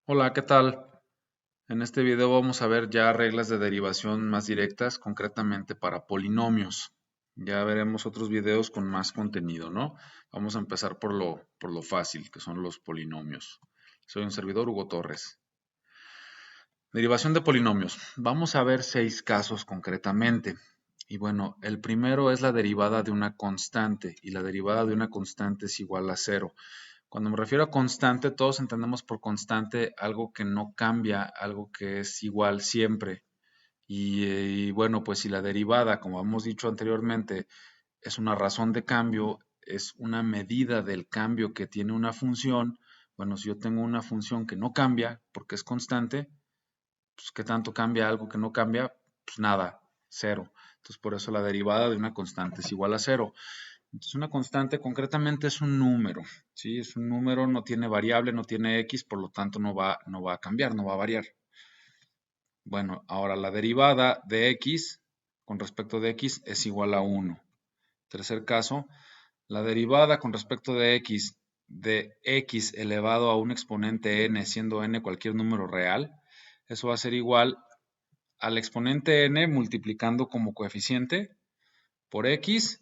Hola, ¿qué tal? En este video vamos a ver ya reglas de derivación más directas, concretamente para polinomios. Ya veremos otros videos con más contenido, ¿no? Vamos a empezar por lo fácil, que son los polinomios. Soy un servidor, Hugo Torres. Derivación de polinomios. Vamos a ver 6 casos concretamente. Y bueno, el primero es la derivada de una constante, y la derivada de una constante es igual a cero. Cuando me refiero a constante, todos entendemos por constante algo que no cambia, algo que es igual siempre. Y bueno, pues si la derivada, como hemos dicho anteriormente, es una razón de cambio, es una medida del cambio que tiene una función. Bueno, si yo tengo una función que no cambia porque es constante, pues ¿qué tanto cambia algo que no cambia? Pues nada, cero. Entonces por eso la derivada de una constante es igual a cero. Entonces una constante concretamente es un número, ¿sí? Es un número, no tiene variable, no tiene x, por lo tanto no va a cambiar, no va a variar. Bueno, ahora la derivada de x con respecto de x es igual a 1. Tercer caso, la derivada con respecto de x elevado a un exponente n, siendo n cualquier número real, eso va a ser igual al exponente n multiplicando como coeficiente por x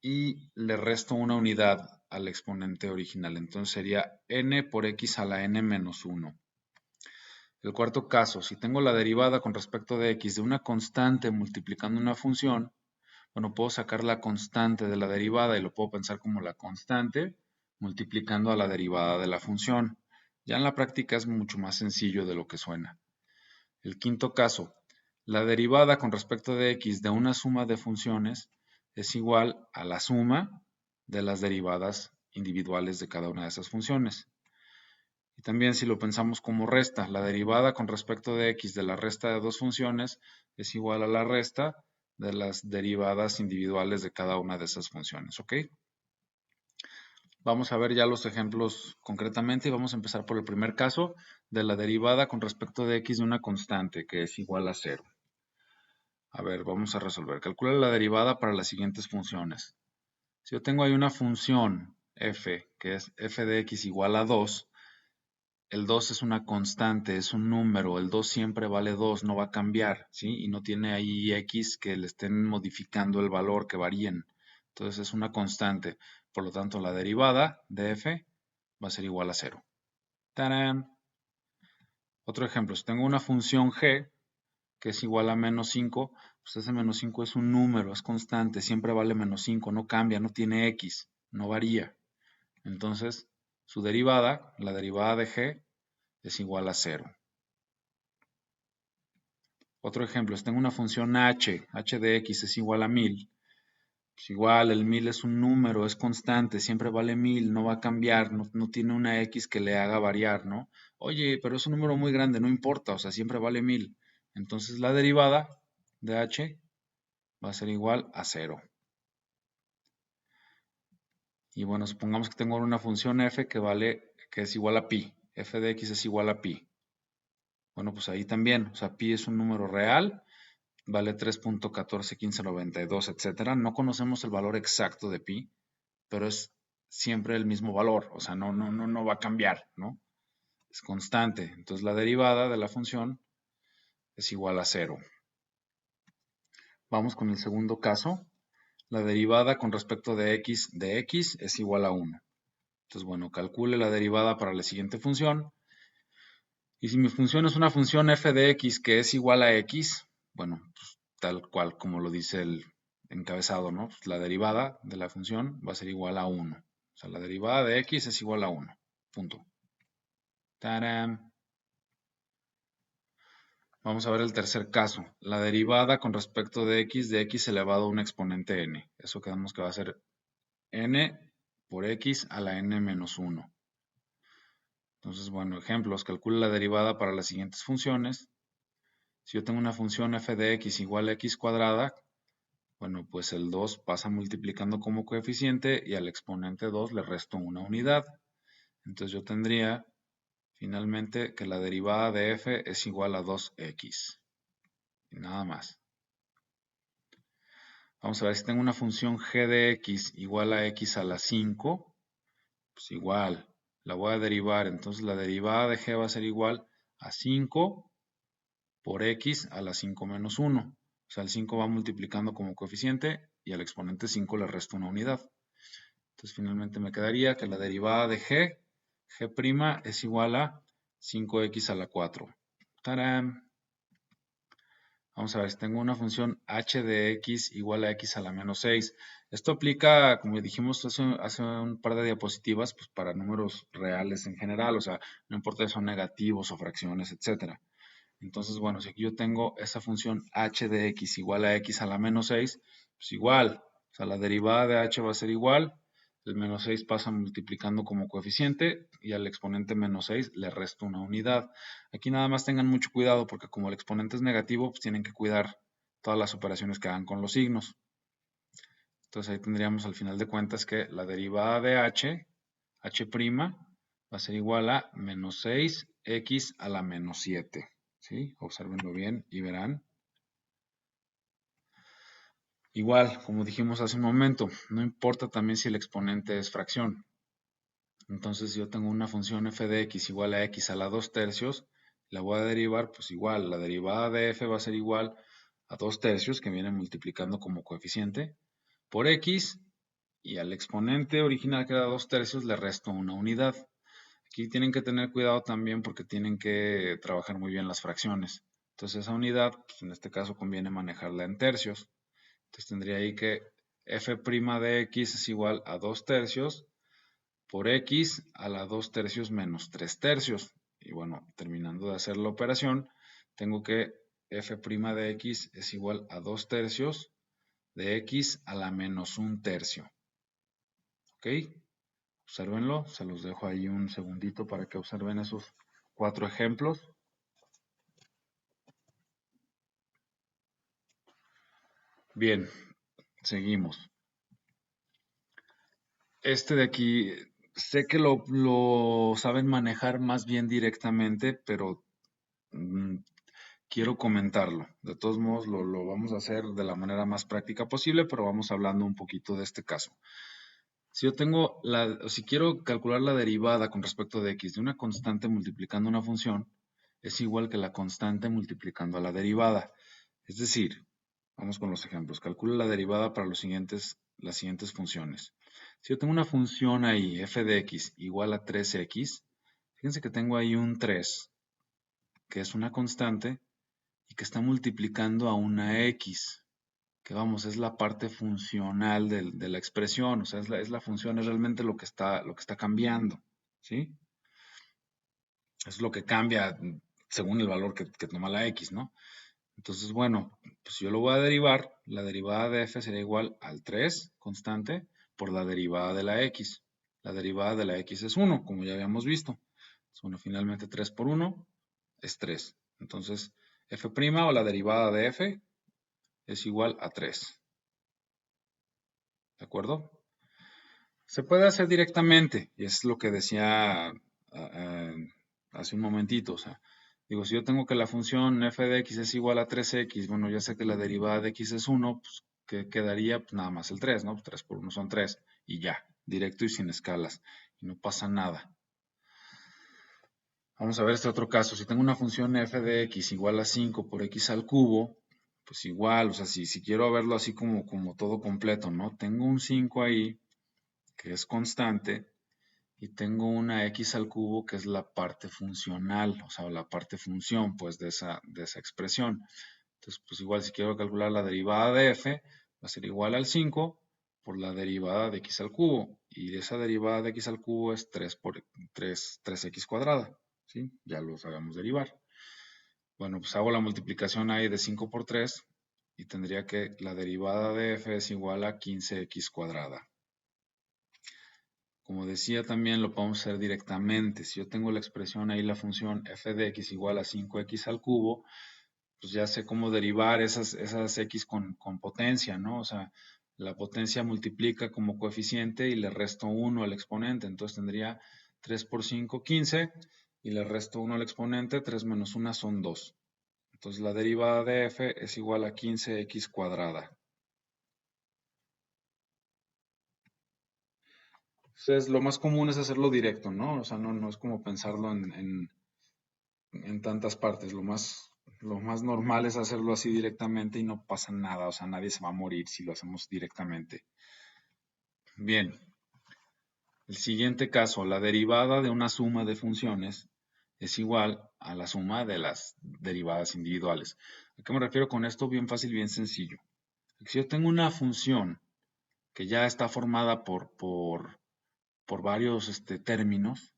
y le resto una unidad al exponente original. Entonces sería n por x a la n menos 1. El cuarto caso, si tengo la derivada con respecto de x de una constante multiplicando una función, bueno, puedo sacar la constante de la derivada y lo puedo pensar como la constante multiplicando a la derivada de la función. Ya en la práctica es mucho más sencillo de lo que suena. El quinto caso, la derivada con respecto de x de una suma de funciones es igual a la suma de las derivadas individuales de cada una de esas funciones. Y también si lo pensamos como resta, la derivada con respecto de x de la resta de dos funciones es igual a la resta de las derivadas individuales de cada una de esas funciones, ¿ok? Vamos a ver ya los ejemplos concretamente y vamos a empezar por el primer caso de la derivada con respecto de x de una constante que es igual a 0. A ver, vamos a resolver. Calcula la derivada para las siguientes funciones. Si yo tengo ahí una función f, que es f de x igual a 2, el 2 es una constante, es un número, el 2 siempre vale 2, no va a cambiar, ¿sí? Y no tiene ahí x que le estén modificando el valor, que varíen. Entonces es una constante. Por lo tanto, la derivada de f va a ser igual a 0. ¡Tarán! Otro ejemplo, si tengo una función g que es igual a menos 5, pues ese menos 5 es un número, es constante, siempre vale menos 5, no cambia, no tiene x, no varía. Entonces, su derivada, la derivada de g, es igual a 0. Otro ejemplo, si tengo una función h de x es igual a 1000, pues igual el 1000 es un número, es constante, siempre vale 1000, no va a cambiar, no tiene una x que le haga variar, ¿no? Oye, pero es un número muy grande, no importa, o sea, siempre vale 1000. Entonces la derivada de h va a ser igual a 0. Y bueno, supongamos que tengo una función f que es igual a pi. F de x es igual a pi. Bueno, pues ahí también, o sea, pi es un número real, vale 3.141592, etcétera. No conocemos el valor exacto de pi, pero es siempre el mismo valor, o sea, no va a cambiar, ¿no? Es constante. Entonces la derivada de la función es igual a 0. Vamos con el segundo caso. La derivada con respecto de x es igual a 1. Entonces, bueno, calcule la derivada para la siguiente función. Y si mi función es una función f de x que es igual a x, bueno, pues tal cual como lo dice el encabezado, ¿no? Pues la derivada de la función va a ser igual a 1. O sea, la derivada de x es igual a 1. Punto. ¡Tarán! Vamos a ver el tercer caso. La derivada con respecto de x elevado a un exponente n. Eso quedamos que va a ser n por x a la n menos 1. Entonces, bueno, ejemplos. Calcula la derivada para las siguientes funciones. Si yo tengo una función f de x igual a x cuadrada, bueno, pues el 2 pasa multiplicando como coeficiente y al exponente 2 le resto una unidad. Entonces yo tendría finalmente que la derivada de f es igual a 2x. Y nada más. Vamos a ver si tengo una función g de x igual a x a la 5, pues igual. la voy a derivar. Entonces la derivada de g va a ser igual a 5 por x a la 5 menos 1. O sea, el 5 va multiplicando como coeficiente y al exponente 5 le resto una unidad. Entonces finalmente me quedaría que la derivada de g' es igual a 5x a la 4. ¡Tarán! Vamos a ver, si tengo una función h de x igual a x a la menos 6. Esto aplica, como dijimos hace un par de diapositivas, pues para números reales en general, o sea, no importa si son negativos o fracciones, etc. Entonces, bueno, si aquí yo tengo esa función h de x igual a x a la menos 6, pues igual, o sea, la derivada de h va a ser igual, el menos 6 pasa multiplicando como coeficiente y al exponente menos 6 le resto una unidad. Aquí nada más tengan mucho cuidado porque como el exponente es negativo, pues tienen que cuidar todas las operaciones que hagan con los signos. Entonces ahí tendríamos al final de cuentas que la derivada de h', va a ser igual a menos 6x a la menos 7. ¿Sí? Obsérvenlo bien y verán. Igual, como dijimos hace un momento, no importa también si el exponente es fracción. Entonces, si yo tengo una función f de x igual a x a la 2 tercios, la voy a derivar, pues igual, la derivada de f va a ser igual a 2 tercios, que viene multiplicando como coeficiente, por x, y al exponente original que era 2 tercios le resto una unidad. Aquí tienen que tener cuidado también porque tienen que trabajar muy bien las fracciones. Entonces esa unidad, pues en este caso conviene manejarla en tercios. Entonces tendría ahí que f' de x es igual a 2 tercios por x a la 2 tercios menos 3 tercios. Y bueno, terminando de hacer la operación, tengo que f' de x es igual a 2 tercios de x a la menos 1 tercio. ¿Ok? Obsérvenlo, se los dejo ahí un segundito para que observen esos 4 ejemplos. Bien, seguimos. Este de aquí, sé que lo saben manejar más bien directamente, pero quiero comentarlo. De todos modos, lo vamos a hacer de la manera más práctica posible, pero vamos hablando un poquito de este caso. Si yo tengo si quiero calcular la derivada con respecto de x de una constante multiplicando una función, es igual que la constante multiplicando a la derivada. Es decir, vamos con los ejemplos. Calcula la derivada para las siguientes funciones. Si yo tengo una función ahí, f de x igual a 3x, fíjense que tengo ahí un 3, que es una constante, y que está multiplicando a una x, que vamos, es la parte funcional de la expresión, o sea, es la función, es realmente lo que está cambiando, ¿sí? Es lo que cambia según el valor que toma la x, ¿no? Entonces, bueno, pues yo lo voy a derivar, la derivada de f sería igual al 3 constante por la derivada de la x. La derivada de la x es 1, como ya habíamos visto. Entonces, bueno, finalmente 3 por 1 es 3. Entonces, f' o la derivada de f es igual a 3. ¿De acuerdo? Se puede hacer directamente, y es lo que decía hace un momentito. O sea, digo, si yo tengo que la función f de x es igual a 3x, bueno, ya sé que la derivada de x es 1, pues que quedaría pues, nada más el 3, ¿no? 3 por 1 son 3, y ya, directo y sin escalas, y no pasa nada. Vamos a ver este otro caso. Si tengo una función f de x igual a 5 por x al cubo, pues igual, o sea, si quiero verlo así como todo completo, ¿no? Tengo un 5 ahí, que es constante, y tengo una x al cubo que es la parte funcional, o sea, la parte función, pues, de esa expresión. Entonces, pues igual si quiero calcular la derivada de f, va a ser igual al 5 por la derivada de x al cubo. Y esa derivada de x al cubo es 3 por 3x cuadrada, ¿sí? Ya lo sabemos derivar. Bueno, pues hago la multiplicación ahí de 5 por 3 y tendría que la derivada de f es igual a 15x cuadrada. Como decía, también lo podemos hacer directamente. Si yo tengo la expresión ahí, la función f de x igual a 5x al cubo, pues ya sé cómo derivar esas x con potencia, ¿no? O sea, la potencia multiplica como coeficiente y le resto 1 al exponente. Entonces tendría 3 por 5, 15, y le resto 1 al exponente, 3 menos 1 son 2. Entonces la derivada de f es igual a 15x cuadrada. Entonces, lo más común es hacerlo directo, ¿no? O sea, no es como pensarlo en tantas partes. Lo más normal es hacerlo así directamente y no pasa nada. O sea, nadie se va a morir si lo hacemos directamente. Bien, el siguiente caso, la derivada de una suma de funciones es igual a la suma de las derivadas individuales. ¿A qué me refiero con esto? Bien fácil, bien sencillo. Si yo tengo una función que ya está formada por varios términos,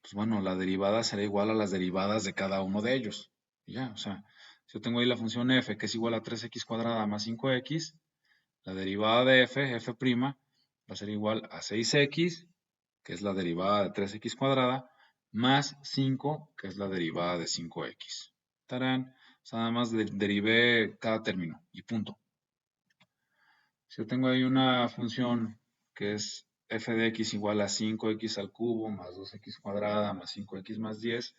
pues bueno, la derivada será igual a las derivadas de cada uno de ellos. Y ya, o sea, si yo tengo ahí la función f que es igual a 3x cuadrada más 5x, la derivada de f' va a ser igual a 6x, que es la derivada de 3x cuadrada, más 5, que es la derivada de 5x. Tarán, o sea, nada más derivé cada término y punto. Si yo tengo ahí una función que es f de x igual a 5x al cubo más 2x cuadrada más 5x más 10,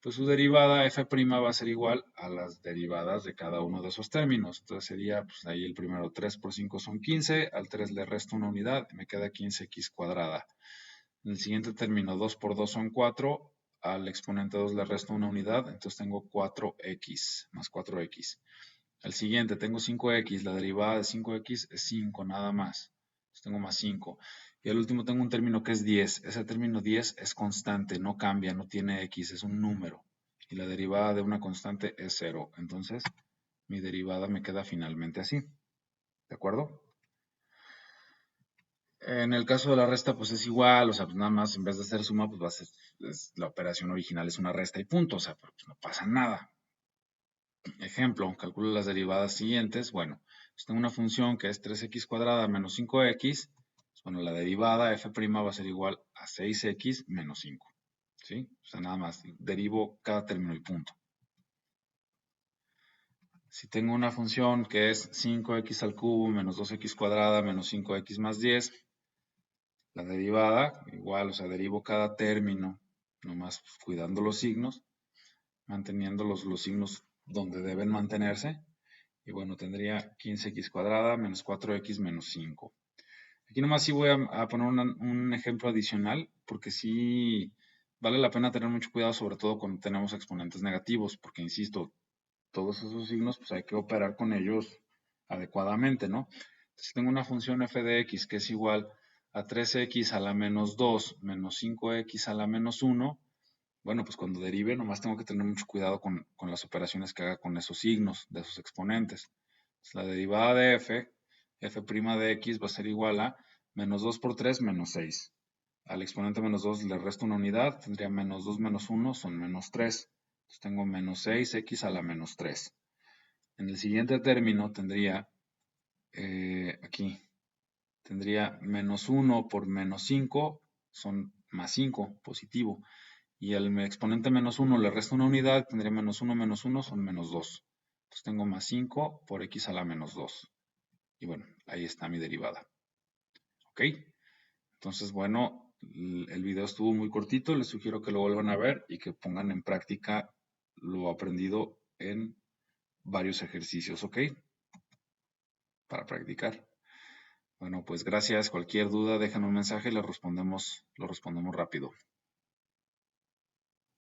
pues su derivada f' va a ser igual a las derivadas de cada uno de esos términos. Entonces sería, pues ahí el primero, 3 por 5 son 15, al 3 le resto una unidad, me queda 15x cuadrada. En el siguiente término, 2 por 2 son 4, al exponente 2 le resto una unidad, entonces tengo 4x más 4x. Al siguiente tengo 5x, la derivada de 5x es 5 nada más. Entonces tengo más 5. Y al último tengo un término que es 10. Ese término 10 es constante, no cambia, no tiene x, es un número. Y la derivada de una constante es 0. Entonces mi derivada me queda finalmente así. ¿De acuerdo? En el caso de la resta, pues es igual, o sea, pues nada más en vez de hacer suma, pues va a ser, la operación original es una resta y punto, o sea, pues no pasa nada. Ejemplo, calculo las derivadas siguientes. Bueno, pues tengo una función que es 3x cuadrada menos 5x. Bueno, la derivada f' va a ser igual a 6x menos 5. ¿Sí? O sea, nada más, derivo cada término y punto. Si tengo una función que es 5x al cubo menos 2x cuadrada menos 5x más 10, la derivada, igual, o sea, derivo cada término, nomás cuidando los signos, manteniendo los signos donde deben mantenerse. Y bueno, tendría 15x cuadrada menos 4x menos 5. Aquí nomás sí voy a poner un ejemplo adicional, porque sí vale la pena tener mucho cuidado, sobre todo cuando tenemos exponentes negativos, porque insisto, todos esos signos, pues hay que operar con ellos adecuadamente, ¿no? Si tengo una función f de x que es igual a 3x a la menos 2 menos 5x a la menos 1, bueno, pues cuando derive nomás tengo que tener mucho cuidado con las operaciones que haga con esos signos de esos exponentes. Pues la derivada de f de x va a ser igual a menos 2 por 3 menos 6. Al exponente menos 2 le resto una unidad, tendría menos 2 menos 1 son menos 3. Entonces tengo menos 6x a la menos 3. En el siguiente término tendría, aquí, tendría menos 1 por menos 5 son más 5, positivo. Y al exponente menos 1 le resta una unidad, tendría menos 1 son menos 2. Entonces tengo más 5 por x a la menos 2. Y bueno, ahí está mi derivada. ¿Ok? Entonces, bueno, el video estuvo muy cortito. Les sugiero que lo vuelvan a ver y que pongan en práctica lo aprendido en varios ejercicios. ¿Ok? Para practicar. Bueno, pues gracias. Cualquier duda, déjenme un mensaje y lo respondemos rápido.